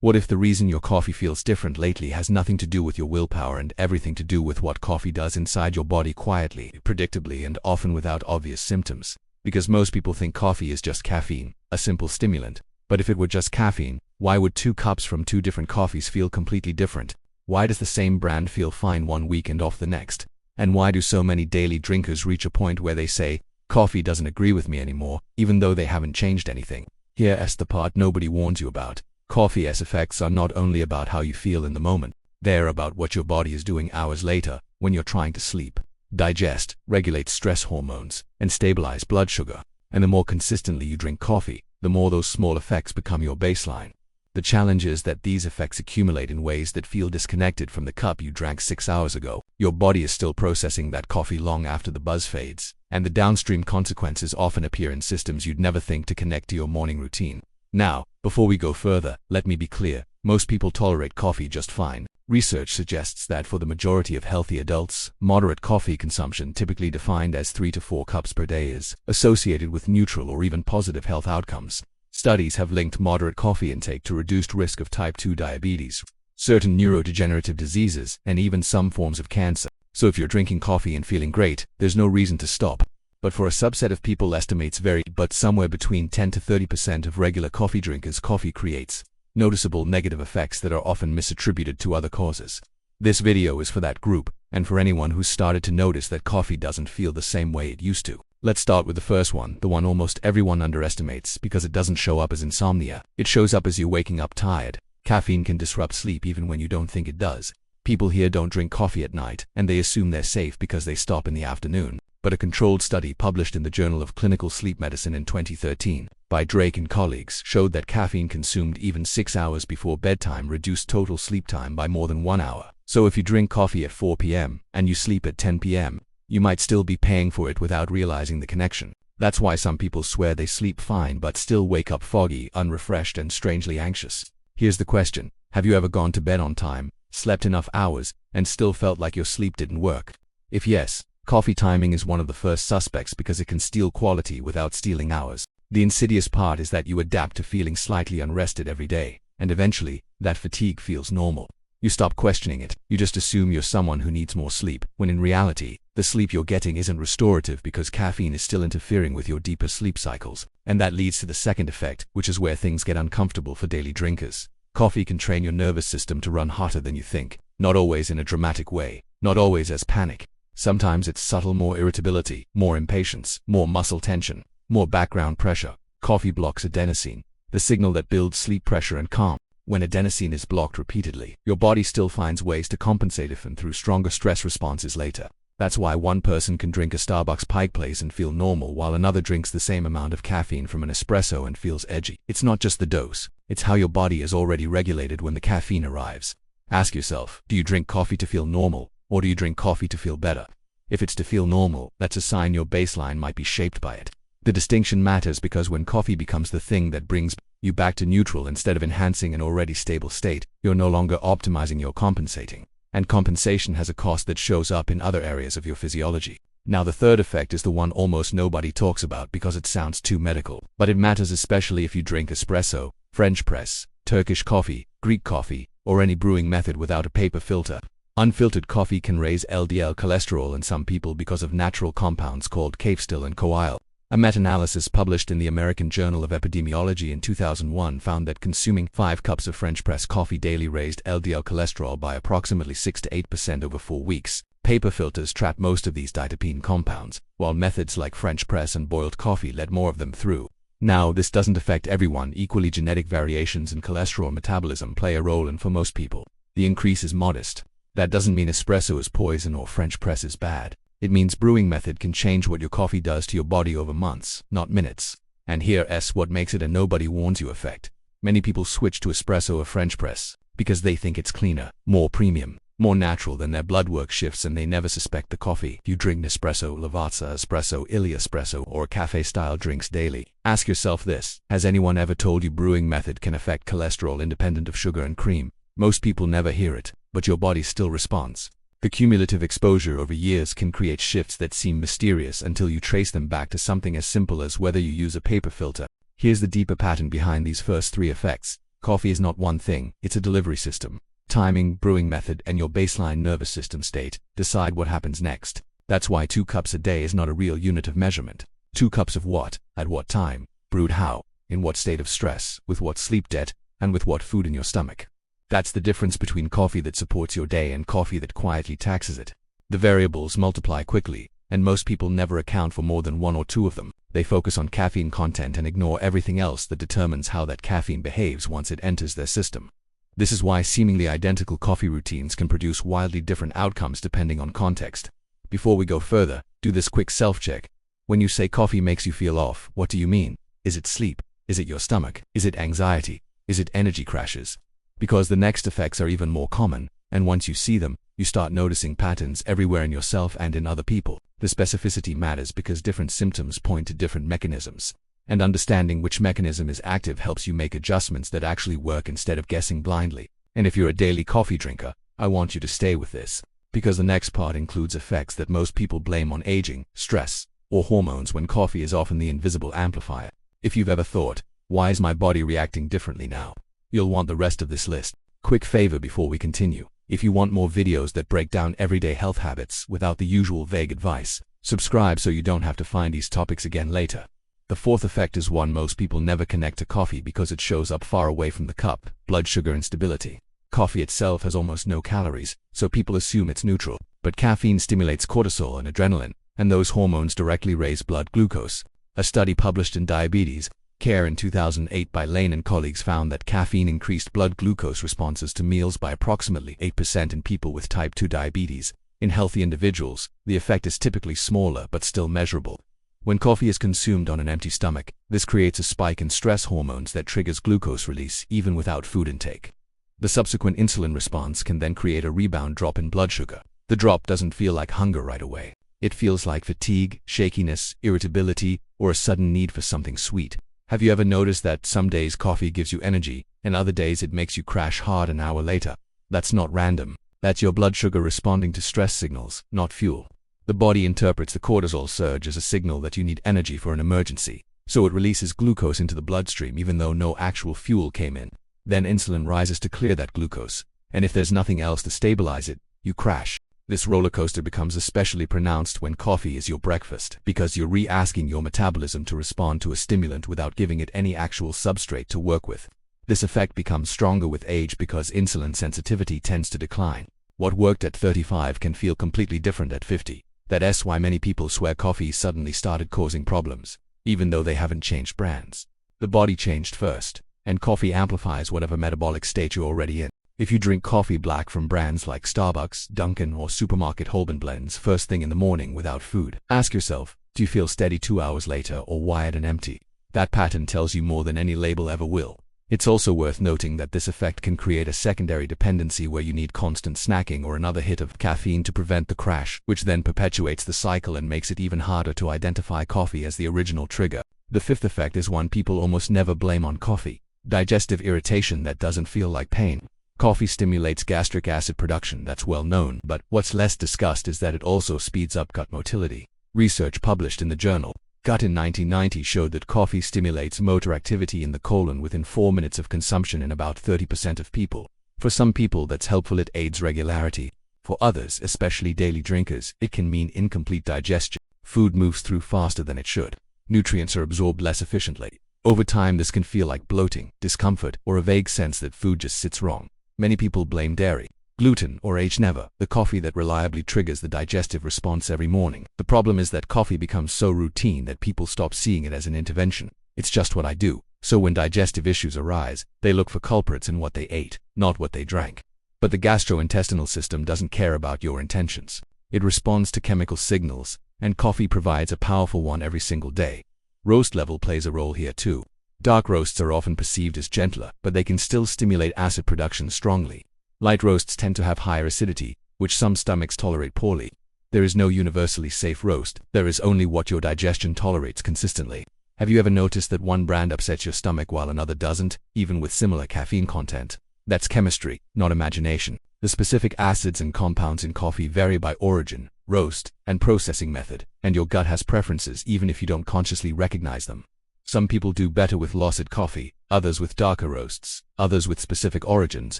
What if the reason your coffee feels different lately has nothing to do with your willpower and everything to do with what coffee does inside your body quietly, predictably, and often without obvious symptoms? Because most people think coffee is just caffeine, a simple stimulant. But if it were just caffeine, why would 2 cups from 2 different coffees feel completely different? Why does the same brand feel fine one week and off the next? And why do so many daily drinkers reach a point where they say, coffee doesn't agree with me anymore, even though they haven't changed anything? Here's the part nobody warns you about. Coffee's effects are not only about how you feel in the moment, they're about what your body is doing hours later, when you're trying to sleep, digest, regulate stress hormones, and stabilize blood sugar. And the more consistently you drink coffee, the more those small effects become your baseline. The challenge is that these effects accumulate in ways that feel disconnected from the cup you drank 6 hours ago. Your body is still processing that coffee long after the buzz fades, and the downstream consequences often appear in systems you'd never think to connect to your morning routine. Now, before we go further, let me be clear. Most people tolerate coffee just fine. Research suggests that for the majority of healthy adults, moderate coffee consumption, typically defined as 3 to 4 cups per day, is associated with neutral or even positive health outcomes. Studies have linked moderate coffee intake to reduced risk of type 2 diabetes, certain neurodegenerative diseases, and even some forms of cancer. So if you're drinking coffee and feeling great, there's no reason to stop. But for a subset of people, estimates vary, but somewhere between 10 to 30% of regular coffee drinkers, coffee creates noticeable negative effects that are often misattributed to other causes. This video is for that group, and for anyone who's started to notice that coffee doesn't feel the same way it used to. Let's start with the first one, the one almost everyone underestimates because it doesn't show up as insomnia. It shows up as you waking up tired. Caffeine can disrupt sleep even when you don't think it does. People here don't drink coffee at night, and they assume they're safe because they stop in the afternoon. But a controlled study published in the Journal of Clinical Sleep Medicine in 2013 by Drake and colleagues showed that caffeine consumed even 6 hours before bedtime reduced total sleep time by more than 1 hour. So if you drink coffee at 4 p.m. and you sleep at 10 p.m., you might still be paying for it without realizing the connection. That's why some people swear they sleep fine but still wake up foggy, unrefreshed, and strangely anxious. Here's the question. Have you ever gone to bed on time, slept enough hours, and still felt like your sleep didn't work? If yes, coffee timing is one of the first suspects because it can steal quality without stealing hours. The insidious part is that you adapt to feeling slightly unrested every day, and eventually, that fatigue feels normal. You stop questioning it. You just assume you're someone who needs more sleep, when in reality, the sleep you're getting isn't restorative because caffeine is still interfering with your deeper sleep cycles. And that leads to the second effect, which is where things get uncomfortable for daily drinkers. Coffee can train your nervous system to run hotter than you think. Not always in a dramatic way, not always as panic. Sometimes it's subtle, more irritability, more impatience, more muscle tension, more background pressure. Coffee blocks adenosine, the signal that builds sleep pressure and calm. When adenosine is blocked repeatedly, your body still finds ways to compensate it and through stronger stress responses later. That's why one person can drink a Starbucks Pike Place and feel normal while another drinks the same amount of caffeine from an espresso and feels edgy. It's not just the dose, it's how your body is already regulated when the caffeine arrives. Ask yourself, do you drink coffee to feel normal, or do you drink coffee to feel better? If it's to feel normal, that's a sign your baseline might be shaped by it. The distinction matters because when coffee becomes the thing that brings you back to neutral instead of enhancing an already stable state, you're no longer optimizing, you're compensating. And compensation has a cost that shows up in other areas of your physiology. Now the third effect is the one almost nobody talks about because it sounds too medical. But it matters especially if you drink espresso, French press, Turkish coffee, Greek coffee, or any brewing method without a paper filter. Unfiltered coffee can raise LDL cholesterol in some people because of natural compounds called caffeine and coil. A meta-analysis published in the American Journal of Epidemiology in 2001 found that consuming 5 cups of French press coffee daily raised LDL cholesterol by approximately 6 to 8% over 4 weeks. Paper filters trap most of these dietapine compounds, while methods like French press and boiled coffee let more of them through. Now, this doesn't affect everyone. Equally, genetic variations in cholesterol metabolism play a role, and for most people, the increase is modest. That doesn't mean espresso is poison or French press is bad. It means brewing method can change what your coffee does to your body over months, not minutes. And here's what makes it a nobody warns you effect. Many people switch to espresso or French press because they think it's cleaner, more premium, more natural. Than their blood work shifts and they never suspect the coffee. You drink Nespresso, Lavazza espresso, Illy espresso, or cafe-style drinks daily. Ask yourself this: has anyone ever told you brewing method can affect cholesterol independent of sugar and cream? Most people never hear it, but your body still responds. The cumulative exposure over years can create shifts that seem mysterious until you trace them back to something as simple as whether you use a paper filter. Here's the deeper pattern behind these first 3 effects. Coffee is not one thing, it's a delivery system. Timing, brewing method, and your baseline nervous system state decide what happens next. That's why 2 cups a day is not a real unit of measurement. 2 cups of what, at what time, brewed how, in what state of stress, with what sleep debt, and with what food in your stomach. That's the difference between coffee that supports your day and coffee that quietly taxes it. The variables multiply quickly, and most people never account for more than 1 or 2 of them. They focus on caffeine content and ignore everything else that determines how that caffeine behaves once it enters their system. This is why seemingly identical coffee routines can produce wildly different outcomes depending on context. Before we go further, do this quick self-check. When you say coffee makes you feel off, what do you mean? Is it sleep? Is it your stomach? Is it anxiety? Is it energy crashes? Because the next effects are even more common, and once you see them, you start noticing patterns everywhere in yourself and in other people. The specificity matters because different symptoms point to different mechanisms, and understanding which mechanism is active helps you make adjustments that actually work instead of guessing blindly. And if you're a daily coffee drinker, I want you to stay with this, because the next part includes effects that most people blame on aging, stress, or hormones when coffee is often the invisible amplifier. If you've ever thought, why is my body reacting differently now? You'll want the rest of this list. Quick favor before we continue. If you want more videos that break down everyday health habits without the usual vague advice, subscribe so you don't have to find these topics again later. The 4th effect is one most people never connect to coffee because it shows up far away from the cup: blood sugar instability. Coffee itself has almost no calories, so people assume it's neutral. But caffeine stimulates cortisol and adrenaline, and those hormones directly raise blood glucose. A study published in Diabetes Care in 2008 by Lane and colleagues found that caffeine increased blood glucose responses to meals by approximately 8% in people with type 2 diabetes. In healthy individuals, the effect is typically smaller but still measurable. When coffee is consumed on an empty stomach, this creates a spike in stress hormones that triggers glucose release even without food intake. The subsequent insulin response can then create a rebound drop in blood sugar. The drop doesn't feel like hunger right away. It feels like fatigue, shakiness, irritability, or a sudden need for something sweet. Have you ever noticed that some days coffee gives you energy, and other days it makes you crash hard an hour later? That's not random. That's your blood sugar responding to stress signals, not fuel. The body interprets the cortisol surge as a signal that you need energy for an emergency, so it releases glucose into the bloodstream even though no actual fuel came in. Then insulin rises to clear that glucose, and if there's nothing else to stabilize it, you crash. This roller coaster becomes especially pronounced when coffee is your breakfast, because you're re-asking your metabolism to respond to a stimulant without giving it any actual substrate to work with. This effect becomes stronger with age because insulin sensitivity tends to decline. What worked at 35 can feel completely different at 50. That's why many people swear coffee suddenly started causing problems, even though they haven't changed brands. The body changed first, and coffee amplifies whatever metabolic state you're already in. If you drink coffee black from brands like Starbucks, Dunkin', or supermarket Holben blends first thing in the morning without food, ask yourself, do you feel steady 2 hours later or wired and empty? That pattern tells you more than any label ever will. It's also worth noting that this effect can create a secondary dependency where you need constant snacking or another hit of caffeine to prevent the crash, which then perpetuates the cycle and makes it even harder to identify coffee as the original trigger. The 5th effect is one people almost never blame on coffee: digestive irritation that doesn't feel like pain. Coffee stimulates gastric acid production, that's well known, but what's less discussed is that it also speeds up gut motility. Research published in the journal Gut in 1990 showed that coffee stimulates motor activity in the colon within 4 minutes of consumption in about 30% of people. For some people that's helpful, it aids regularity. For others, especially daily drinkers, it can mean incomplete digestion. Food moves through faster than it should. Nutrients are absorbed less efficiently. Over time, this can feel like bloating, discomfort, or a vague sense that food just sits wrong. Many people blame dairy, gluten, or age never, the coffee that reliably triggers the digestive response every morning. The problem is that coffee becomes so routine that people stop seeing it as an intervention. It's just what I do. So when digestive issues arise, they look for culprits in what they ate, not what they drank. But the gastrointestinal system doesn't care about your intentions. It responds to chemical signals, and coffee provides a powerful one every single day. Roast level plays a role here too. Dark roasts are often perceived as gentler, but they can still stimulate acid production strongly. Light roasts tend to have higher acidity, which some stomachs tolerate poorly. There is no universally safe roast. There is only what your digestion tolerates consistently. Have you ever noticed that one brand upsets your stomach while another doesn't, even with similar caffeine content? That's chemistry, not imagination. The specific acids and compounds in coffee vary by origin, roast, and processing method, and your gut has preferences even if you don't consciously recognize them. Some people do better with lossed coffee, others with darker roasts, others with specific origins.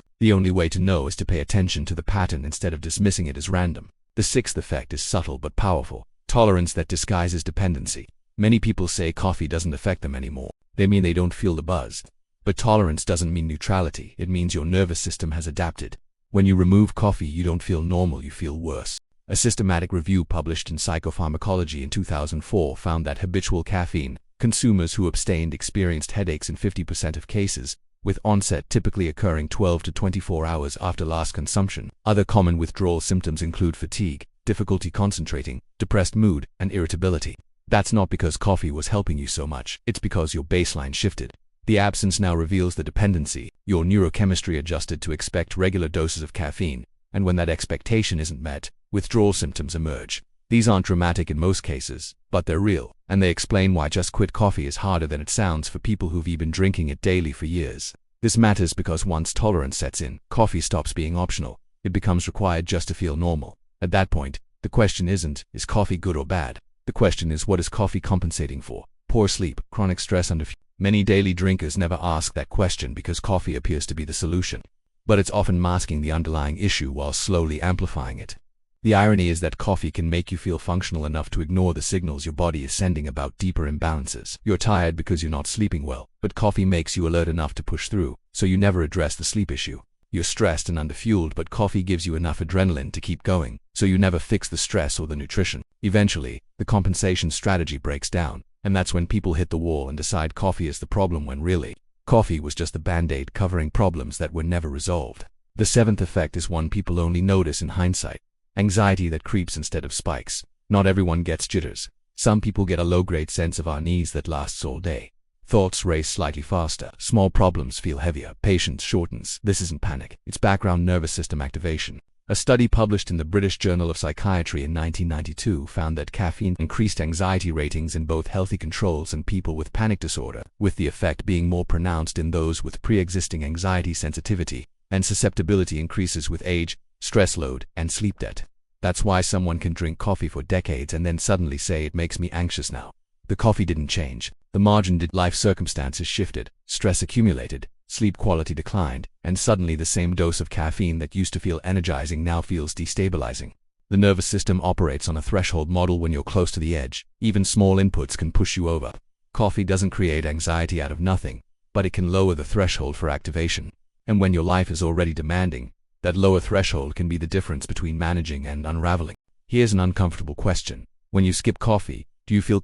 The only way to know is to pay attention to the pattern instead of dismissing it as random. The sixth effect is subtle but powerful. Tolerance that disguises dependency. Many people say coffee doesn't affect them anymore. They mean they don't feel the buzz. But tolerance doesn't mean neutrality. It means your nervous system has adapted. When you remove coffee, you don't feel normal, you feel worse. A systematic review published in Psychopharmacology in 2004 found that habitual caffeine consumers who abstained experienced headaches in 50% of cases, with onset typically occurring 12 to 24 hours after last consumption. Other common withdrawal symptoms include fatigue, difficulty concentrating, depressed mood, and irritability. That's not because coffee was helping you so much, it's because your baseline shifted. The absence now reveals the dependency. Your neurochemistry adjusted to expect regular doses of caffeine, and when that expectation isn't met, withdrawal symptoms emerge. These aren't dramatic in most cases, but they're real, and they explain why just quit coffee is harder than it sounds for people who've been drinking it daily for years. This matters because once tolerance sets in, coffee stops being optional. It becomes required just to feel normal. At that point, the question isn't, is coffee good or bad? The question is, what is coffee compensating for? Poor sleep, chronic stress under. Many daily drinkers never ask that question because coffee appears to be the solution. But it's often masking the underlying issue while slowly amplifying it. The irony is that coffee can make you feel functional enough to ignore the signals your body is sending about deeper imbalances. You're tired because you're not sleeping well, but coffee makes you alert enough to push through, so you never address the sleep issue. You're stressed and underfueled, but coffee gives you enough adrenaline to keep going, so you never fix the stress or the nutrition. Eventually, the compensation strategy breaks down, and that's when people hit the wall and decide coffee is the problem when really, coffee was just the band-aid covering problems that were never resolved. The seventh effect is one people only notice in hindsight. Anxiety that creeps instead of spikes. Not everyone gets jitters. Some people get a low-grade sense of unease that lasts all day. Thoughts race slightly faster. Small problems feel heavier. Patience shortens. This isn't panic. It's background nervous system activation. A study published in the British Journal of Psychiatry in 1992 found that caffeine increased anxiety ratings in both healthy controls and people with panic disorder, with the effect being more pronounced in those with pre-existing anxiety sensitivity, and susceptibility increases with age, stress load, and sleep debt. That's why someone can drink coffee for decades and then suddenly say it makes me anxious now. The coffee didn't change. The margin did. Life circumstances shifted, stress accumulated, sleep quality declined, and suddenly the same dose of caffeine that used to feel energizing now feels destabilizing. The nervous system operates on a threshold model. When you're close to the edge, even small inputs can push you over. Coffee doesn't create anxiety out of nothing, but it can lower the threshold for activation. And when your life is already demanding, that lower threshold can be the difference between managing and unraveling. Here's an uncomfortable question. When you skip coffee, do you feel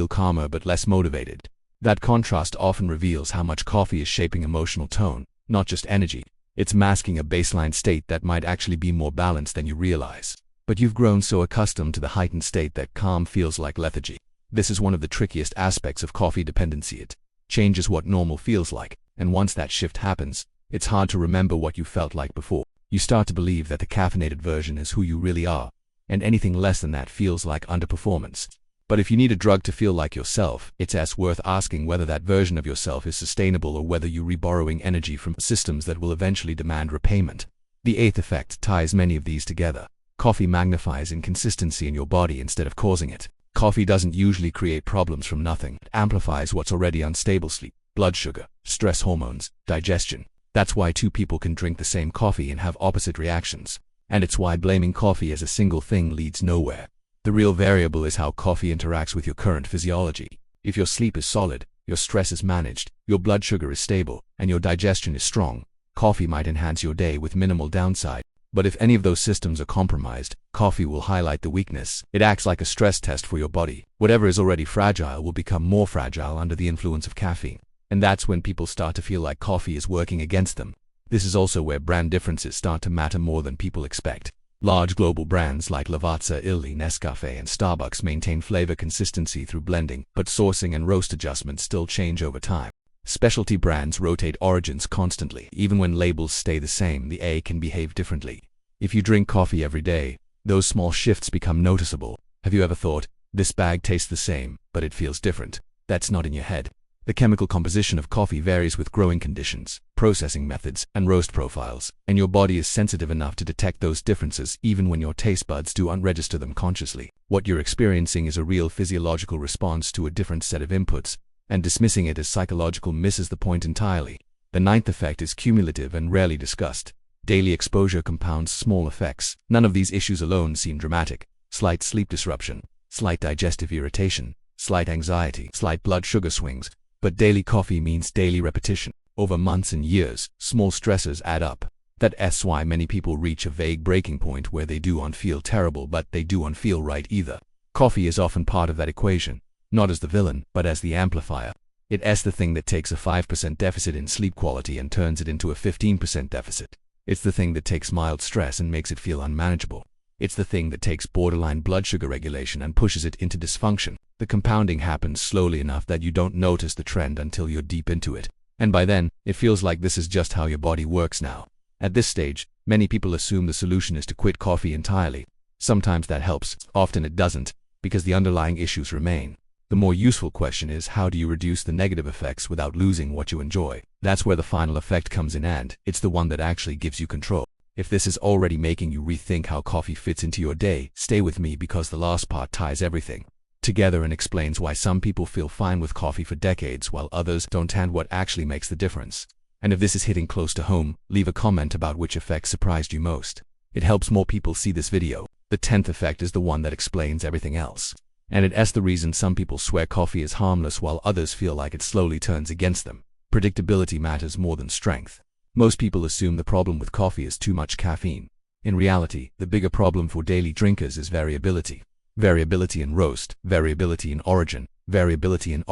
calmer but less motivated? That contrast often reveals how much coffee is shaping emotional tone, not just energy. It's masking a baseline state that might actually be more balanced than you realize. But you've grown so accustomed to the heightened state that calm feels like lethargy. This is one of the trickiest aspects of coffee dependency. It changes what normal feels like, and once that shift happens, it's hard to remember what you felt like before. You start to believe that the caffeinated version is who you really are, and anything less than that feels like underperformance. But if you need a drug to feel like yourself, it's worth asking whether that version of yourself is sustainable or whether you're reborrowing energy from systems that will eventually demand repayment. The eighth effect ties many of these together. Coffee magnifies inconsistency in your body instead of causing it. Coffee doesn't usually create problems from nothing. It amplifies what's already unstable: sleep, blood sugar, stress hormones, digestion. That's why two people can drink the same coffee and have opposite reactions. And it's why blaming coffee as a single thing leads nowhere. The real variable is how coffee interacts with your current physiology. If your sleep is solid, your stress is managed, your blood sugar is stable, and your digestion is strong, coffee might enhance your day with minimal downside. But if any of those systems are compromised, coffee will highlight the weakness. It acts like a stress test for your body. Whatever is already fragile will become more fragile under the influence of caffeine. And that's when people start to feel like coffee is working against them. This is also where brand differences start to matter more than people expect. Large global brands like Lavazza, Illy, Nescafe, and Starbucks maintain flavor consistency through blending, but sourcing and roast adjustments still change over time. Specialty brands rotate origins constantly. Even when labels stay the same, the A can behave differently. If you drink coffee every day, those small shifts become noticeable. Have you ever thought, this bag tastes the same, but it feels different? That's not in your head. The chemical composition of coffee varies with growing conditions, processing methods, and roast profiles, and your body is sensitive enough to detect those differences even when your taste buds do unregister them consciously. What you're experiencing is a real physiological response to a different set of inputs, and dismissing it as psychological misses the point entirely. The ninth effect is cumulative and rarely discussed. Daily exposure compounds small effects. None of these issues alone seem dramatic. Slight sleep disruption, slight digestive irritation, slight anxiety, slight blood sugar swings. But daily coffee means daily repetition. Over months and years, small stressors add up. That's why many people reach a vague breaking point where they don't feel terrible but they don't feel right either. Coffee is often part of that equation, not as the villain, but as the amplifier. It's the thing that takes a 5% deficit in sleep quality and turns it into a 15% deficit. It's the thing that takes mild stress and makes it feel unmanageable. It's the thing that takes borderline blood sugar regulation and pushes it into dysfunction. The compounding happens slowly enough that you don't notice the trend until you're deep into it. And by then, it feels like this is just how your body works now. At this stage, many people assume the solution is to quit coffee entirely. Sometimes that helps, often it doesn't, because the underlying issues remain. The more useful question is, how do you reduce the negative effects without losing what you enjoy? That's where the final effect comes in, and it's the one that actually gives you control. If this is already making you rethink how coffee fits into your day, stay with me because the last part ties everything together and explains why some people feel fine with coffee for decades while others don't, and what actually makes the difference. And if this is hitting close to home, leave a comment about which effect surprised you most. It helps more people see this video. The 10th effect is the one that explains everything else. And it's the reason some people swear coffee is harmless while others feel like it slowly turns against them. Predictability matters more than strength. Most people assume the problem with coffee is too much caffeine. In reality, the bigger problem for daily drinkers is variability. Variability in roast, variability in origin, variability in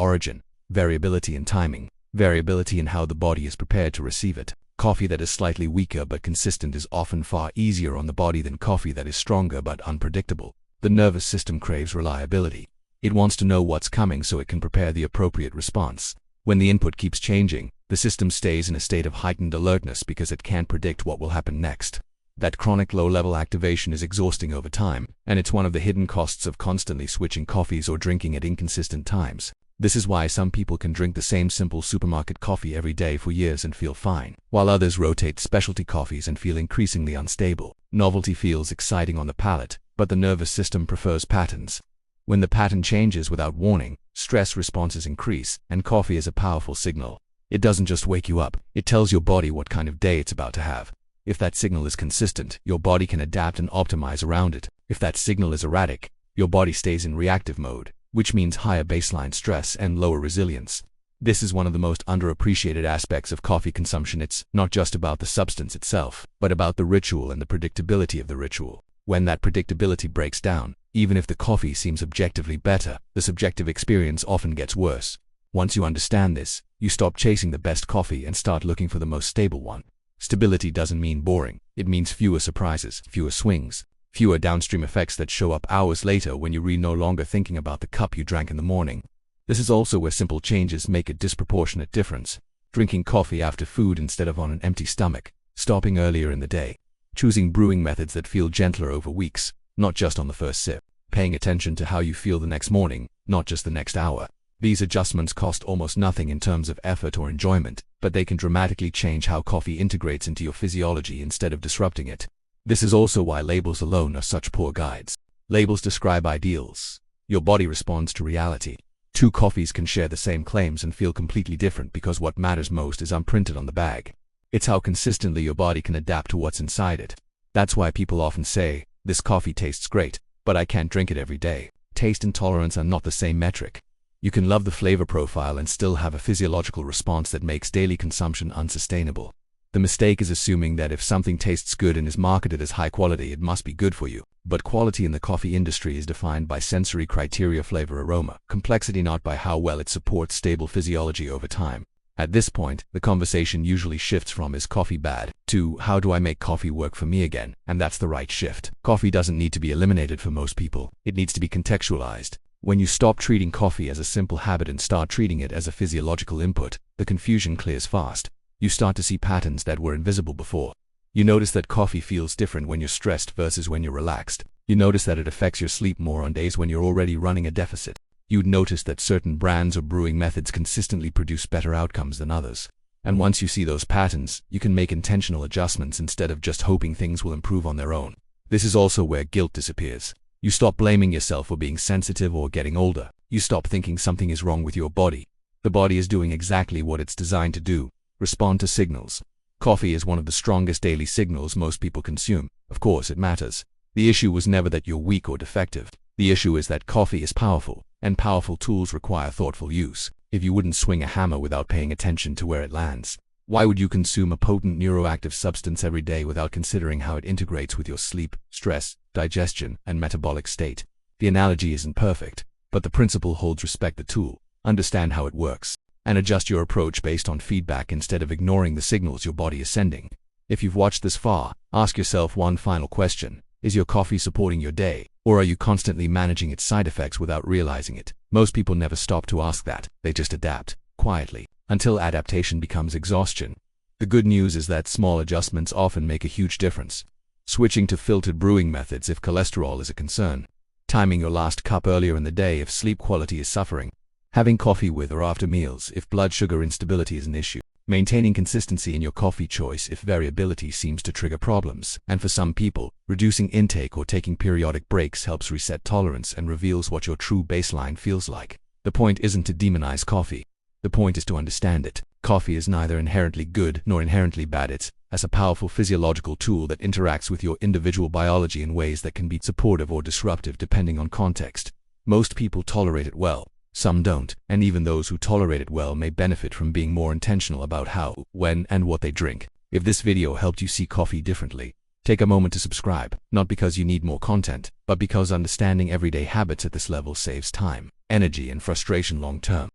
timing, variability in how the body is prepared to receive it. Coffee that is slightly weaker but consistent is often far easier on the body than coffee that is stronger but unpredictable. The nervous system craves reliability. It wants to know what's coming so it can prepare the appropriate response. When the input keeps changing, the system stays in a state of heightened alertness because it can't predict what will happen next. That chronic low-level activation is exhausting over time, and it's one of the hidden costs of constantly switching coffees or drinking at inconsistent times. This is why some people can drink the same simple supermarket coffee every day for years and feel fine, while others rotate specialty coffees and feel increasingly unstable. Novelty feels exciting on the palate, but the nervous system prefers patterns. When the pattern changes without warning, stress responses increase, and coffee is a powerful signal. It doesn't just wake you up, it tells your body what kind of day it's about to have. If that signal is consistent, your body can adapt and optimize around it. If that signal is erratic, your body stays in reactive mode, which means higher baseline stress and lower resilience. This is one of the most underappreciated aspects of coffee consumption. It's not just about the substance itself, but about the ritual and the predictability of the ritual. When that predictability breaks down, even if the coffee seems objectively better, the subjective experience often gets worse. Once you understand this, you stop chasing the best coffee and start looking for the most stable one. Stability doesn't mean boring. It means fewer surprises, fewer swings, fewer downstream effects that show up hours later when you're no longer thinking about the cup you drank in the morning. This is also where simple changes make a disproportionate difference. Drinking coffee after food instead of on an empty stomach, stopping earlier in the day, choosing brewing methods that feel gentler over weeks, not just on the first sip, paying attention to how you feel the next morning, not just the next hour. These adjustments cost almost nothing in terms of effort or enjoyment, but they can dramatically change how coffee integrates into your physiology instead of disrupting it. This is also why labels alone are such poor guides. Labels describe ideals. Your body responds to reality. Two coffees can share the same claims and feel completely different because what matters most is imprinted on the bag. It's how consistently your body can adapt to what's inside it. That's why people often say, "This coffee tastes great, but I can't drink it every day." Taste and tolerance are not the same metric. You can love the flavor profile and still have a physiological response that makes daily consumption unsustainable. The mistake is assuming that if something tastes good and is marketed as high quality, it must be good for you. But quality in the coffee industry is defined by sensory criteria: flavor, aroma, complexity, not by how well it supports stable physiology over time. At this point, the conversation usually shifts from "is coffee bad?" to "how do I make coffee work for me again?" And that's the right shift. Coffee doesn't need to be eliminated for most people. It needs to be contextualized. When you stop treating coffee as a simple habit and start treating it as a physiological input, the confusion clears fast. You start to see patterns that were invisible before. You notice that coffee feels different when you're stressed versus when you're relaxed. You notice that it affects your sleep more on days when you're already running a deficit. You'd notice that certain brands or brewing methods consistently produce better outcomes than others. And once you see those patterns, you can make intentional adjustments instead of just hoping things will improve on their own. This is also where guilt disappears. You stop blaming yourself for being sensitive or getting older. You stop thinking something is wrong with your body. The body is doing exactly what it's designed to do: respond to signals. Coffee is one of the strongest daily signals most people consume. Of course, it matters. The issue was never that you're weak or defective. The issue is that coffee is powerful, and powerful tools require thoughtful use. If you wouldn't swing a hammer without paying attention to where it lands, why would you consume a potent neuroactive substance every day without considering how it integrates with your sleep, stress, digestion, and metabolic state? The analogy isn't perfect, but the principle holds. Respect the tool, understand how it works, and adjust your approach based on feedback instead of ignoring the signals your body is sending. If you've watched this far, ask yourself one final question. Is your coffee supporting your day, or are you constantly managing its side effects without realizing it? Most people never stop to ask that. They just adapt, quietly, until adaptation becomes exhaustion. The good news is that small adjustments often make a huge difference. Switching to filtered brewing methods if cholesterol is a concern. Timing your last cup earlier in the day if sleep quality is suffering. Having coffee with or after meals if blood sugar instability is an issue. Maintaining consistency in your coffee choice if variability seems to trigger problems. And for some people, reducing intake or taking periodic breaks helps reset tolerance and reveals what your true baseline feels like. The point isn't to demonize coffee. The point is to understand it. Coffee is neither inherently good nor inherently bad. It's as a powerful physiological tool that interacts with your individual biology in ways that can be supportive or disruptive depending on context. Most people tolerate it well. Some don't, and even those who tolerate it well may benefit from being more intentional about how, when, and what they drink. If this video helped you see coffee differently, take a moment to subscribe, not because you need more content, but because understanding everyday habits at this level saves time, energy, and frustration long term.